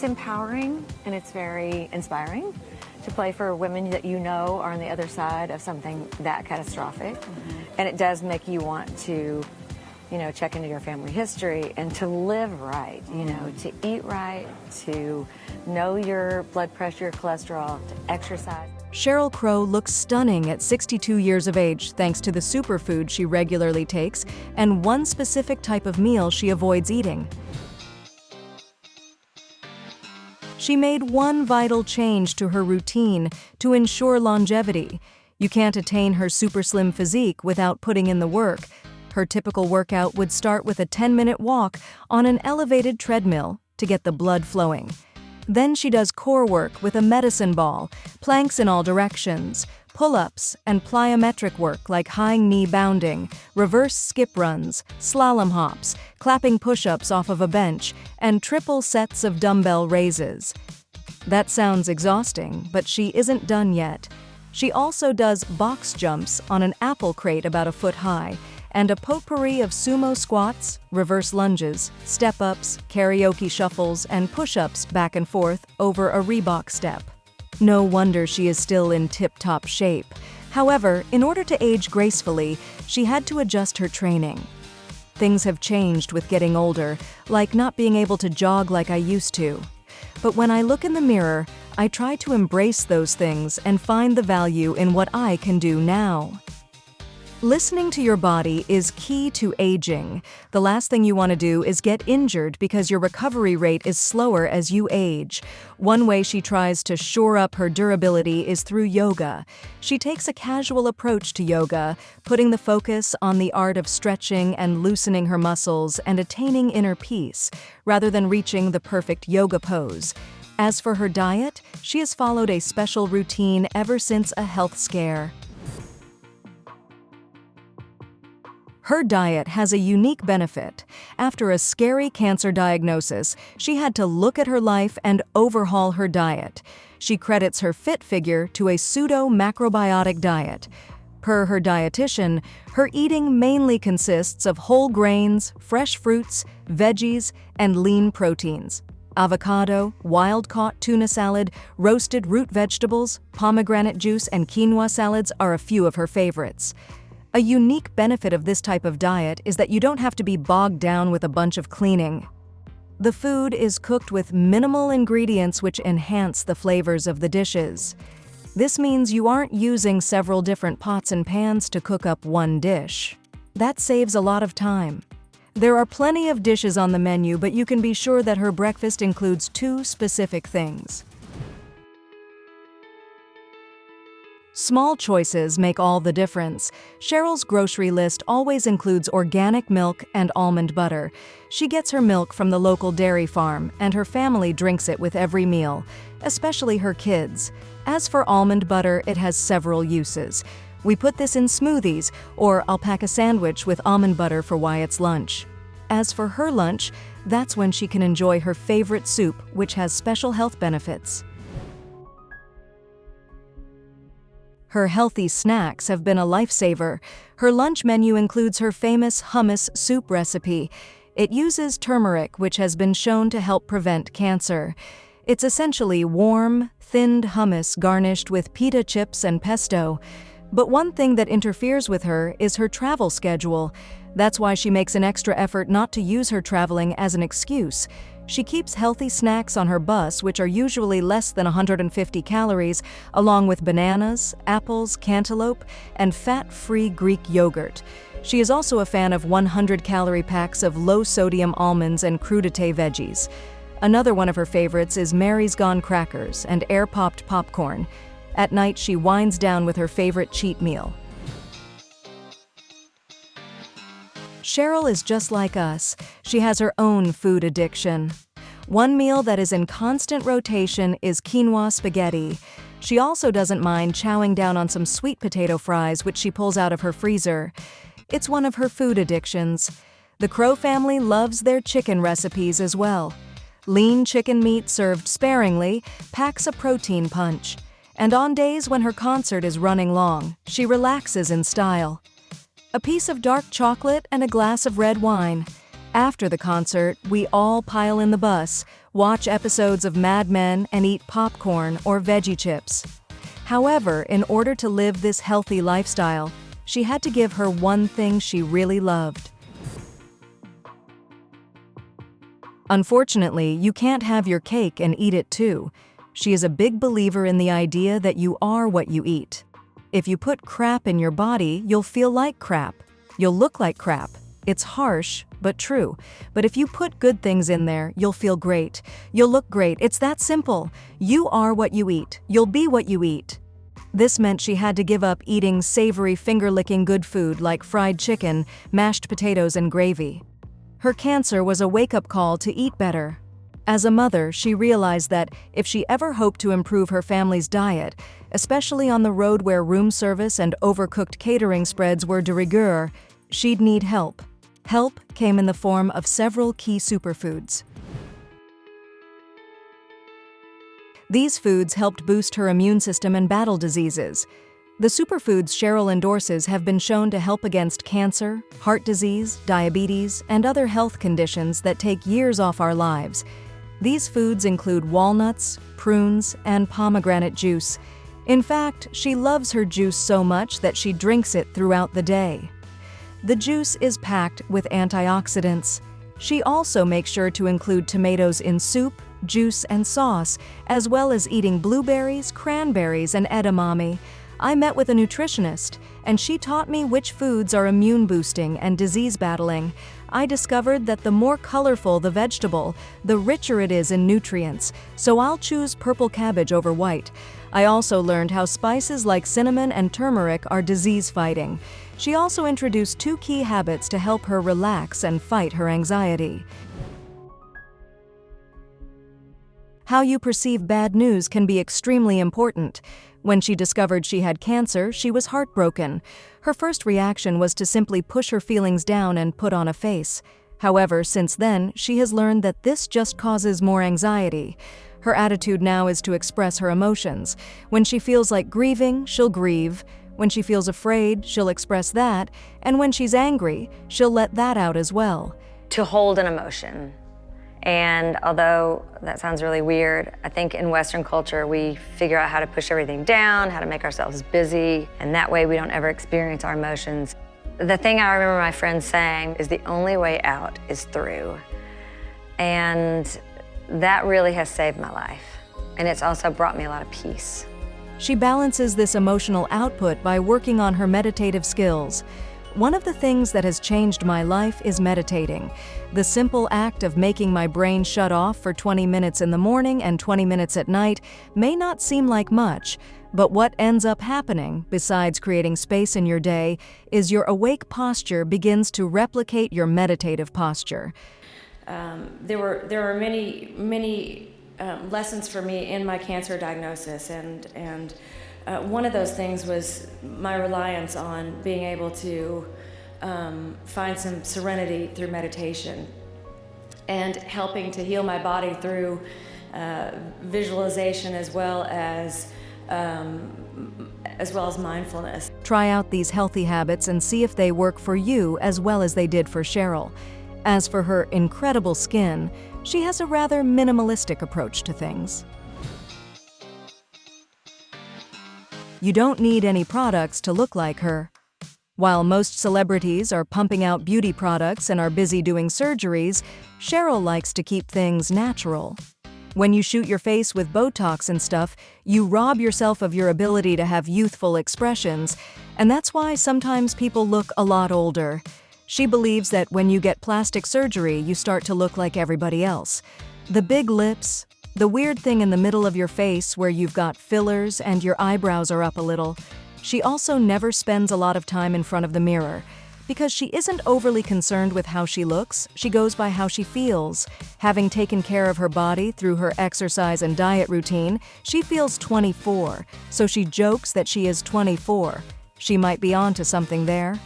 It's empowering and it's very inspiring to play for women that you know are on the other side of something that catastrophic. And it does make you want to, check into your family history and to live right, to eat right, to know your blood pressure, your cholesterol, to exercise. Sheryl Crow looks stunning at 62 years of age thanks to the superfood she regularly takes and one specific type of meal she avoids eating. She made one vital change to her routine to ensure longevity. You can't attain her super slim physique without putting in the work. Her typical workout would start with a 10-minute walk on an elevated treadmill to get the blood flowing. Then she does core work with a medicine ball, planks in all directions, pull-ups, and plyometric work like high knee bounding, reverse skip runs, slalom hops, clapping push-ups off of a bench, and triple sets of dumbbell raises. That sounds exhausting, but she isn't done yet. She also does box jumps on an apple crate about a foot high, and a potpourri of sumo squats, reverse lunges, step-ups, karaoke shuffles, and push-ups back and forth over a Reebok step. No wonder she is still in tip-top shape. However, in order to age gracefully, she had to adjust her training. Things have changed with getting older, like not being able to jog like I used to. But when I look in the mirror, I try to embrace those things and find the value in what I can do now. Listening to your body is key to aging. The last thing you want to do is get injured because your recovery rate is slower as you age. One way she tries to shore up her durability is through yoga. She takes a casual approach to yoga, putting the focus on the art of stretching and loosening her muscles and attaining inner peace, rather than reaching the perfect yoga pose. As for her diet, she has followed a special routine ever since a health scare. Her diet has a unique benefit. After a scary cancer diagnosis, she had to look at her life and overhaul her diet. She credits her fit figure to a pseudo-macrobiotic diet. Per her dietitian, her eating mainly consists of whole grains, fresh fruits, veggies, and lean proteins. Avocado, wild-caught tuna salad, roasted root vegetables, pomegranate juice, and quinoa salads are a few of her favorites. A unique benefit of this type of diet is that you don't have to be bogged down with a bunch of cleaning. The food is cooked with minimal ingredients which enhance the flavors of the dishes. This means you aren't using several different pots and pans to cook up one dish. That saves a lot of time. There are plenty of dishes on the menu, but you can be sure that her breakfast includes two specific things. Small choices make all the difference. Sheryl's grocery list always includes organic milk and almond butter. She gets her milk from the local dairy farm, and her family drinks it with every meal, especially her kids. As for almond butter, it has several uses. We put this in smoothies, or I'll pack a sandwich with almond butter for Wyatt's lunch. As for her lunch, that's when she can enjoy her favorite soup, which has special health benefits. Her healthy snacks have been a lifesaver. Her lunch menu includes her famous hummus soup recipe. It uses turmeric, which has been shown to help prevent cancer. It's essentially warm, thinned hummus garnished with pita chips and pesto. But one thing that interferes with her is her travel schedule. That's why she makes an extra effort not to use her traveling as an excuse. She keeps healthy snacks on her bus, which are usually less than 150 calories, along with bananas, apples, cantaloupe, and fat-free Greek yogurt. She is also a fan of 100-calorie packs of low-sodium almonds and crudité veggies. Another one of her favorites is Mary's Gone crackers and air-popped popcorn. At night, she winds down with her favorite cheat meal. Sheryl is just like us. She has her own food addiction. One meal that is in constant rotation is quinoa spaghetti. She also doesn't mind chowing down on some sweet potato fries, which she pulls out of her freezer. It's one of her food addictions. The Crow family loves their chicken recipes as well. Lean chicken meat served sparingly packs a protein punch. And on days when her concert is running long, she relaxes in style. A piece of dark chocolate and a glass of red wine. After the concert, we all pile in the bus, watch episodes of Mad Men, and eat popcorn or veggie chips. However, in order to live this healthy lifestyle, she had to give her one thing she really loved. Unfortunately, you can't have your cake and eat it too. She is a big believer in the idea that you are what you eat. If you put crap in your body, you'll feel like crap. You'll look like crap. It's harsh, but true. But if you put good things in there, you'll feel great. You'll look great. It's that simple. You are what you eat. You'll be what you eat. This meant she had to give up eating savory, finger-licking good food like fried chicken, mashed potatoes, and gravy. Her cancer was a wake-up call to eat better. As a mother, she realized that if she ever hoped to improve her family's diet, especially on the road where room service and overcooked catering spreads were de rigueur, she'd need help. Help came in the form of several key superfoods. These foods helped boost her immune system and battle diseases. The superfoods Sheryl endorses have been shown to help against cancer, heart disease, diabetes, and other health conditions that take years off our lives. These foods include walnuts, prunes, and pomegranate juice. In fact, she loves her juice so much that she drinks it throughout the day. The juice is packed with antioxidants. She also makes sure to include tomatoes in soup, juice, and sauce, as well as eating blueberries, cranberries, and edamame. I met with a nutritionist, and she taught me which foods are immune-boosting and disease-battling. I discovered that the more colorful the vegetable, the richer it is in nutrients, so I'll choose purple cabbage over white. I also learned how spices like cinnamon and turmeric are disease-fighting. She also introduced 2 key habits to help her relax and fight her anxiety. How you perceive bad news can be extremely important. When she discovered she had cancer, she was heartbroken. Her first reaction was to simply push her feelings down and put on a face. However, since then, she has learned that this just causes more anxiety. Her attitude now is to express her emotions. When she feels like grieving, she'll grieve. When she feels afraid, she'll express that. And when she's angry, she'll let that out as well. To hold an emotion. And although that sounds really weird, I think in Western culture we figure out how to push everything down, how to make ourselves busy, and that way we don't ever experience our emotions. The thing I remember my friends saying is the only way out is through. And that really has saved my life. And it's also brought me a lot of peace. She balances this emotional output by working on her meditative skills. One of the things that has changed my life is meditating. The simple act of making my brain shut off for 20 minutes in the morning and 20 minutes at night may not seem like much, but what ends up happening, besides creating space in your day, is your awake posture begins to replicate your meditative posture. There were many lessons for me in my cancer diagnosis, and one of those things was my reliance on being able to find some serenity through meditation and helping to heal my body through visualization as well as mindfulness. Try out these healthy habits and see if they work for you as well as they did for Sheryl. As for her incredible skin, she has a rather minimalistic approach to things. You don't need any products to look like her. While most celebrities are pumping out beauty products and are busy doing surgeries, Sheryl likes to keep things natural. When you shoot your face with Botox and stuff, you rob yourself of your ability to have youthful expressions, and that's why sometimes people look a lot older. She believes that when you get plastic surgery, you start to look like everybody else. The big lips, the weird thing in the middle of your face where you've got fillers and your eyebrows are up a little. She also never spends a lot of time in front of the mirror. Because she isn't overly concerned with how she looks, she goes by how she feels. Having taken care of her body through her exercise and diet routine, she feels 24, so she jokes that she is 24. She might be onto something there.